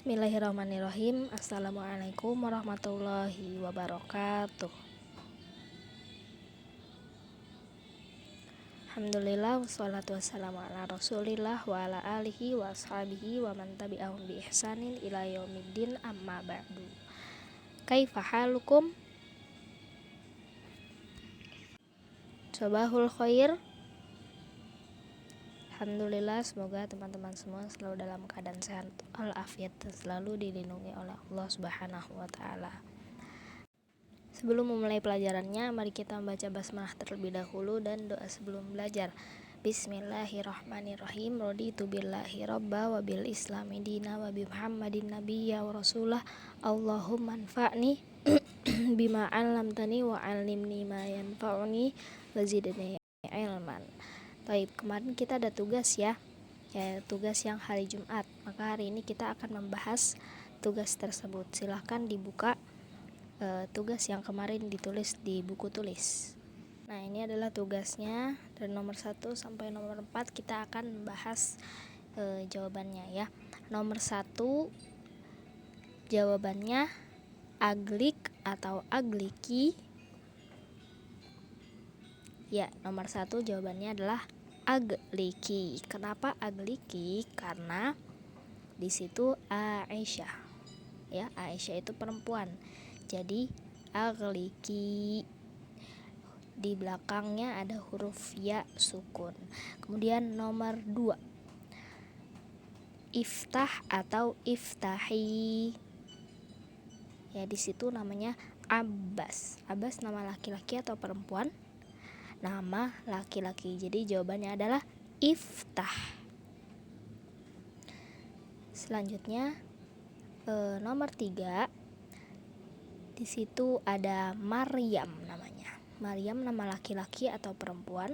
Bismillahirrahmanirrahim. Assalamualaikum warahmatullahi wabarakatuh. Alhamdulillah wassalatu wassalamu ala rasulillah wa ala alihi wa ashabihi wa man tabi'ahum bi ihsanin ila yaumiddin, amma ba'du. Kaifa halukum? Sabahul khair. Alhamdulillah, semoga teman-teman semua selalu dalam keadaan sehat walafiat dan selalu dilindungi oleh Allah Subhanahu wa taala. Sebelum memulai pelajarannya, mari kita membaca basmalah terlebih dahulu dan doa sebelum belajar. Bismillahirrahmanirrahim. Raditu billahi rabba wa bil islami dina wa bi Muhammadin nabiyya wa rasulah. Allahumma anfa'ni bima 'allamtani wa 'allimni ma yanfa'uni wa zidni ilman. Baik, kemarin kita ada tugas ya, tugas yang hari Jumat. Maka hari ini kita akan membahas tugas tersebut. Silahkan dibuka tugas yang kemarin ditulis di buku tulis. Nah, ini adalah tugasnya dari nomor 1 sampai nomor 4 kita akan membahas jawabannya ya. Nomor 1 jawabannya aglik atau agliki. Ya, nomor 1 jawabannya adalah agliki. Kenapa agliki? Karena di situ Aisyah. Ya, Aisyah itu perempuan. Jadi agliki. Di belakangnya ada huruf ya sukun. Kemudian nomor 2. Iftah atau iftahi. Ya, di situ namanya Abbas. Abbas nama laki-laki atau perempuan? Nama laki-laki. Jadi jawabannya adalah iftah. Selanjutnya nomor 3. Di situ ada Maryam namanya. Maryam nama laki-laki atau perempuan?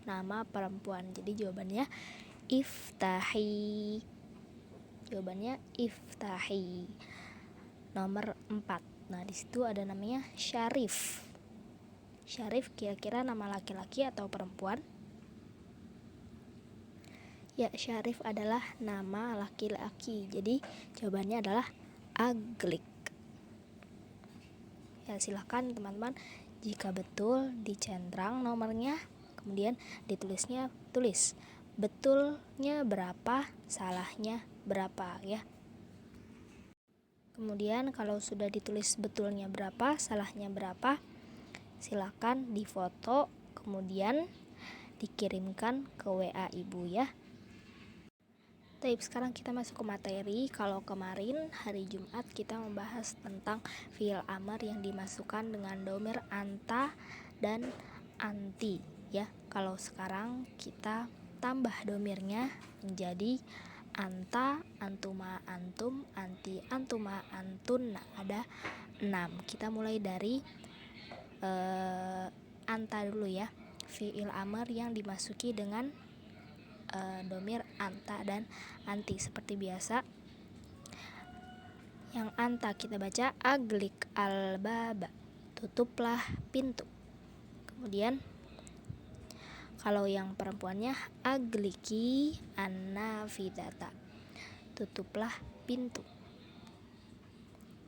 Nama perempuan. Jadi jawabannya iftahi. Jawabannya iftahi. Nomor 4. Nah, di situ ada namanya Syarif. Syarif kira-kira nama laki-laki atau perempuan? Ya, Syarif adalah nama laki-laki. Jadi jawabannya adalah aglik. Ya, silakan teman-teman, jika betul dicentrang nomornya, kemudian ditulisnya tulis betulnya berapa, salahnya berapa ya. Kemudian kalau sudah ditulis betulnya berapa, salahnya berapa, silakan difoto kemudian dikirimkan ke WA ibu ya. Baik, sekarang kita masuk ke materi. Kalau kemarin hari Jumat kita membahas tentang fi'il amar yang dimasukkan dengan domir anta dan anti ya. Kalau sekarang kita tambah domirnya menjadi anta, antuma, antum, anti, antuma, antun. Nah, ada 6. Kita mulai dari anta dulu ya. Fi'il amar yang dimasuki dengan domir anta dan anti. Seperti biasa, yang anta kita baca aglik al-baba, tutuplah pintu. Kemudian kalau yang perempuannya agliki an-nafidata, tutuplah pintu.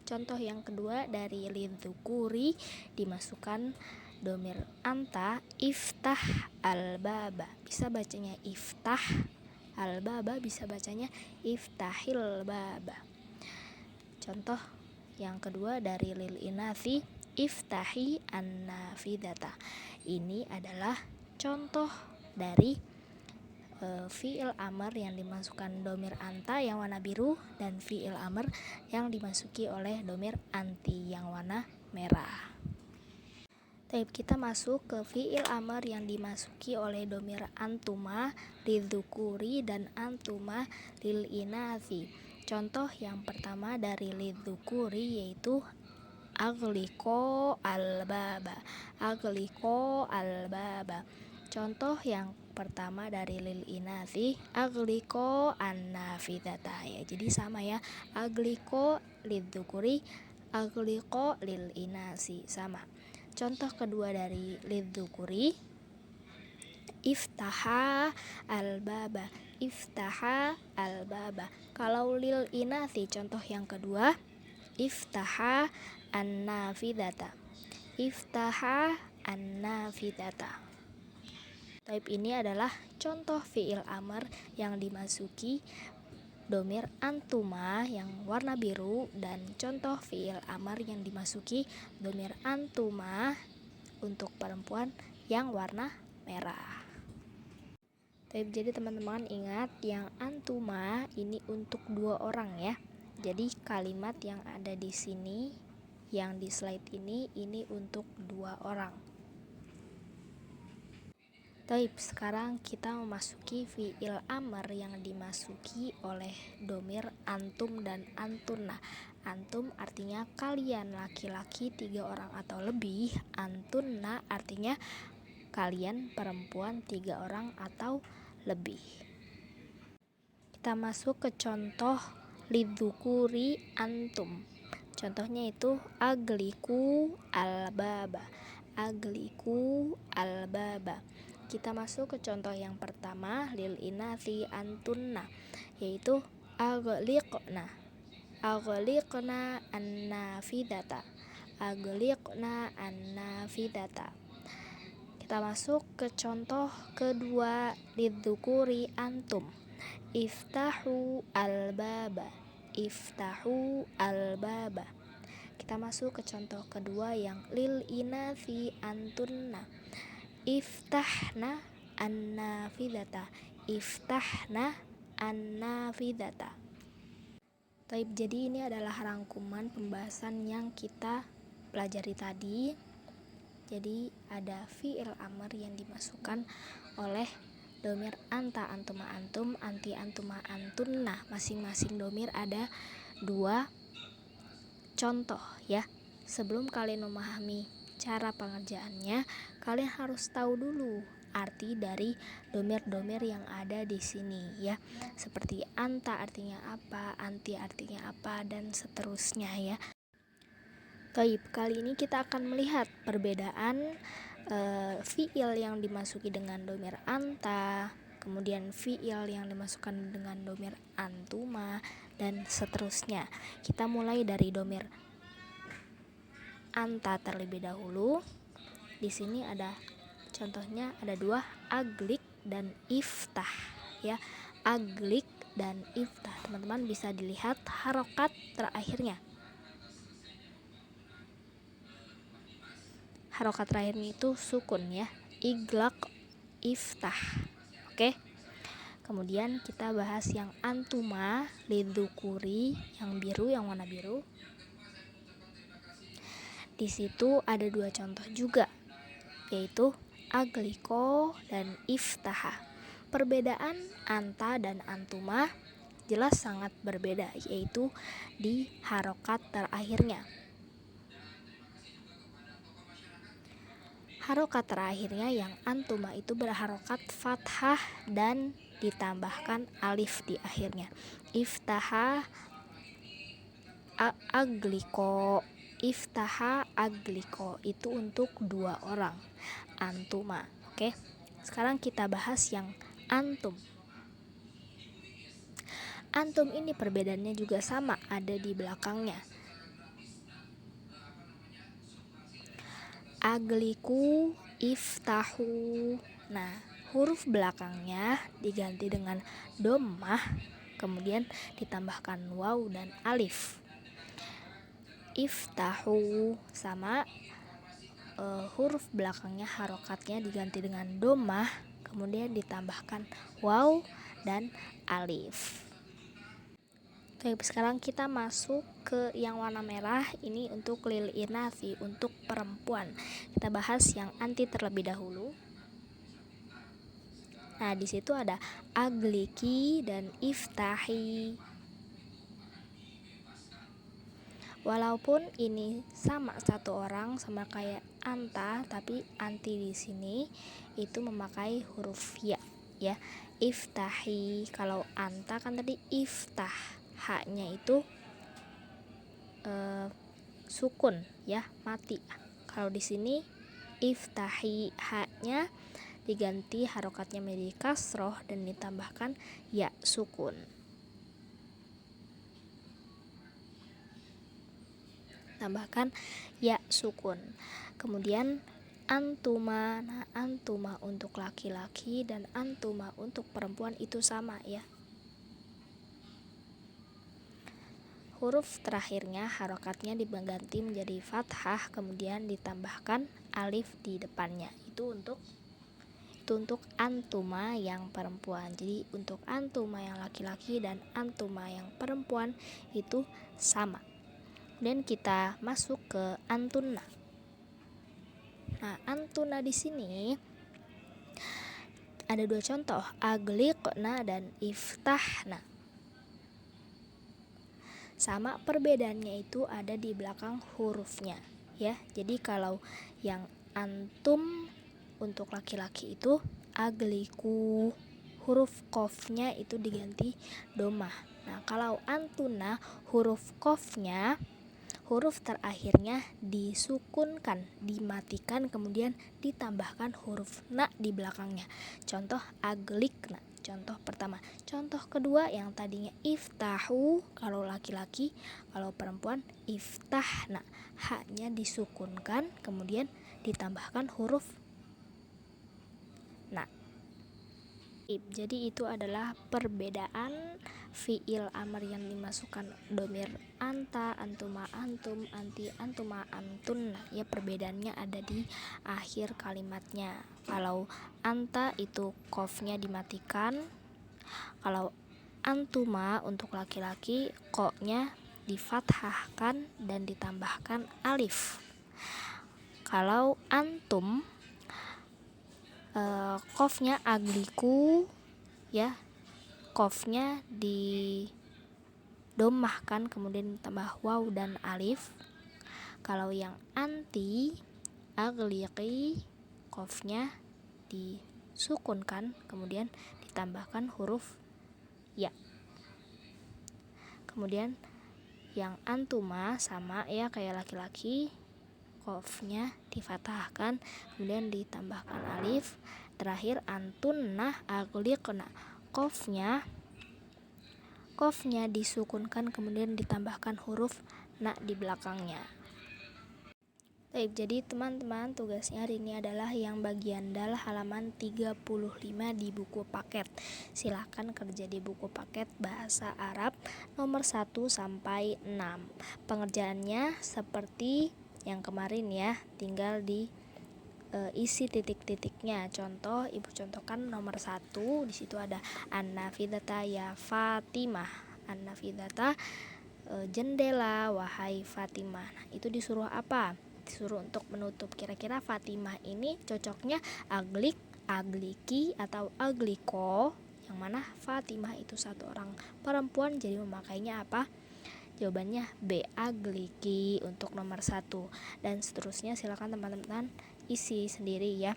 Contoh yang kedua dari lidzukuri dimasukkan domir anta, iftah al-baba. Bisa bacanya iftah al-baba, bisa bacanya iftahil baba. Contoh yang kedua dari lil inafi, iftahi an-nafidata. Ini adalah contoh dari fi'il amr yang dimasukkan domir anta yang warna biru dan fi'il amr yang dimasuki oleh domir anti yang warna merah. Baik, kita masuk ke fi'il amr yang dimasuki oleh domir antuma lidzukuri dan antuma lil inafi. Contoh yang pertama dari lidzukuri yaitu agliko al-baba. Agliko al-baba. Contoh yang pertama dari lil inafi, agliko an-nafidata ya. Jadi sama ya, agliko lidzukuri, agliko lil inasi, sama. Contoh kedua dari lidzukuri, iftaha al-baba. iftaha al-baba. Kalau lil inathi contoh yang kedua, iftaha an-nafidata. Iftaha an-nafidata. Type ini adalah contoh fiil amr yang dimasuki domir antuma yang warna biru dan contoh fiil amr yang dimasuki domir antuma untuk perempuan yang warna merah. Jadi teman-teman ingat yang antuma ini untuk 2 orang ya. Jadi kalimat yang ada di sini yang di slide ini untuk 2 orang. Sekarang kita memasuki fiil amr yang dimasuki oleh domir antum dan antuna. Antum artinya kalian laki-laki 3 orang atau lebih. Antunna artinya kalian perempuan 3 orang atau lebih. Kita masuk ke contoh lidzukuri antum. Contohnya itu agliku al-baba. Agliku al-baba. Kita masuk ke contoh yang pertama lil inathi antunna, yaitu agliqna. Agliqna an-nafidata. Agliqna an-nafidata. Kita masuk ke contoh kedua lidzukuri antum. Iftahu al-baba. Iftahu al-baba. Kita masuk ke contoh kedua yang lil inathi antunna. Iftahna an-nafidata. Iftahna an-nafidata. Jadi ini adalah rangkuman pembahasan yang kita pelajari tadi. Jadi ada fiil amr yang dimasukkan oleh domir anta, antuma, antum, anti, antuma, antunna. Masing-masing domir ada 2 contoh ya. Sebelum kalian memahami cara pengerjaannya, kalian harus tahu dulu arti dari domir-domir yang ada di sini ya. Seperti anta artinya apa, anti artinya apa, dan seterusnya ya. Kali ini kita akan melihat perbedaan fiil yang dimasuki dengan domir anta, kemudian fiil yang dimasukkan dengan domir antuma, dan seterusnya. Kita mulai dari domir anta terlebih dahulu. Di sini ada contohnya, ada 2, aglik dan iftah ya. Aglik dan iftah. Teman-teman bisa dilihat harokat terakhirnya. Harokat terakhirnya itu sukun ya. Iglaq, iftah. Oke. Kemudian kita bahas yang antuma lidzukuri yang biru, yang warna biru. Di situ ada 2 contoh juga, yaitu agliko dan iftaha. Perbedaan anta dan antuma jelas sangat berbeda, yaitu di harokat terakhirnya. Harokat terakhirnya yang antuma itu berharokat fathah dan ditambahkan alif di akhirnya. Iftaha agliko. Iftaha agliko itu untuk 2 orang antuma. Oke. Sekarang kita bahas yang antum. Antum ini perbedaannya juga sama, ada di belakangnya. Agliku, iftahu. Nah, huruf belakangnya diganti dengan dhammah, kemudian ditambahkan waw dan alif. Iftahu sama huruf belakangnya harokatnya diganti dengan dhammah, kemudian ditambahkan waw dan alif. Sekarang kita masuk ke yang warna merah, ini untuk lil inathi, untuk perempuan. Kita bahas yang anti terlebih dahulu. Nah, di situ ada agliki dan iftahi. Walaupun ini sama 1 orang, sama kayak anta, tapi anti di sini itu memakai huruf ya. Iftahi. Kalau anta kan tadi iftah, haknya itu sukun ya, mati. Kalau di sini iftahi, haknya diganti harokatnya menjadi kasroh dan ditambahkan ya sukun. Kemudian antuma. Nah, antuma untuk laki-laki dan antuma untuk perempuan itu sama ya. Huruf terakhirnya harokatnya diganti menjadi fathah, kemudian ditambahkan alif di depannya. Itu untuk antuma yang perempuan. Jadi untuk antuma yang laki-laki dan antuma yang perempuan itu sama. Dan kita masuk ke antuna. Nah, antuna di sini ada 2 contoh, agliqna dan iftahna. Sama, perbedaannya itu ada di belakang hurufnya ya. Jadi kalau yang antum untuk laki-laki itu agliku, huruf qafnya itu diganti domah. Nah, kalau antuna huruf qafnya, huruf terakhirnya disukunkan, dimatikan, kemudian ditambahkan huruf na di belakangnya. Contoh aglikna, contoh pertama. Contoh kedua yang tadinya iftahu kalau laki-laki, kalau perempuan iftahna, haknya disukunkan kemudian ditambahkan huruf na. Jadi itu adalah perbedaan fiil amr yang dimasukkan domir anta, antuma, antum, anti, antuma, antun. Ya, perbedaannya ada di akhir kalimatnya. Kalau anta itu qafnya dimatikan, kalau antuma untuk laki-laki qoknya difathahkan dan ditambahkan alif. Kalau antum qafnya agliku ya, qafnya didomahkan kemudian ditambah waw dan alif. Kalau yang anti agliqi, qafnya disukunkan kemudian ditambahkan huruf ya. Kemudian yang antuma sama ya kayak laki-laki, qafnya difathahkan kemudian ditambahkan alif. Terakhir antunnah agliqna, qafnya disukunkan kemudian ditambahkan huruf na di belakangnya. Baik, jadi teman-teman tugasnya hari ini adalah yang bagian dal halaman 35 di buku paket. Silahkan kerja di buku paket bahasa Arab nomor 1 sampai 6. Pengerjaannya seperti yang kemarin ya, tinggal isi titik-titiknya. Contoh, ibu contohkan nomor 1, di situ ada an-nafidata ya Fatimah. An-nafidata jendela wahai Fatimah. Nah, itu disuruh apa? Disuruh untuk menutup. Kira-kira Fatimah ini cocoknya aglik, agliki atau agliko? Yang mana Fatimah itu satu orang perempuan, jadi memakainya apa? Jawabannya B, agliki untuk nomor 1. Dan seterusnya silakan teman-teman isi sendiri ya.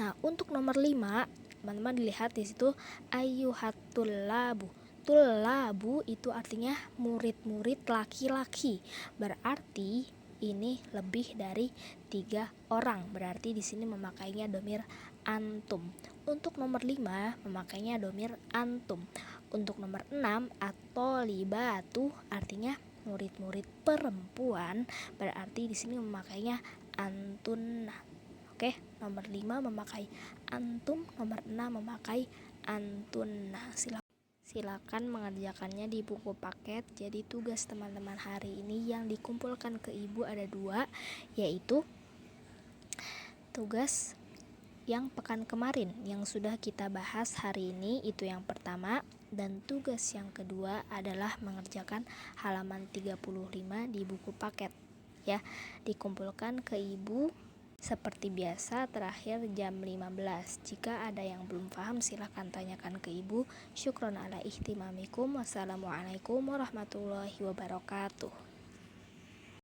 Nah, untuk nomor 5, teman-teman dilihat di situ ayyuhatul labu. Tulabu itu artinya murid-murid laki-laki. Berarti ini lebih dari 3 orang. Berarti di sini memakainya domir antum. Untuk nomor 5 memakainya domir antum. Untuk nomor 6 at-thalibatu artinya murid-murid perempuan, berarti di sini memakainya antun. Oke, nomor 5 memakai antum, nomor 6 memakai antun. Silakan mengerjakannya di buku paket. Jadi tugas teman-teman hari ini yang dikumpulkan ke ibu ada 2, yaitu tugas yang pekan kemarin yang sudah kita bahas hari ini, itu yang pertama, dan tugas yang kedua adalah mengerjakan halaman 35 di buku paket ya. Dikumpulkan ke ibu seperti biasa terakhir jam 15. Jika ada yang belum paham silahkan tanyakan ke ibu. Syukron ala ihtimamikum. Wassalamualaikum warahmatullahi wabarakatuh.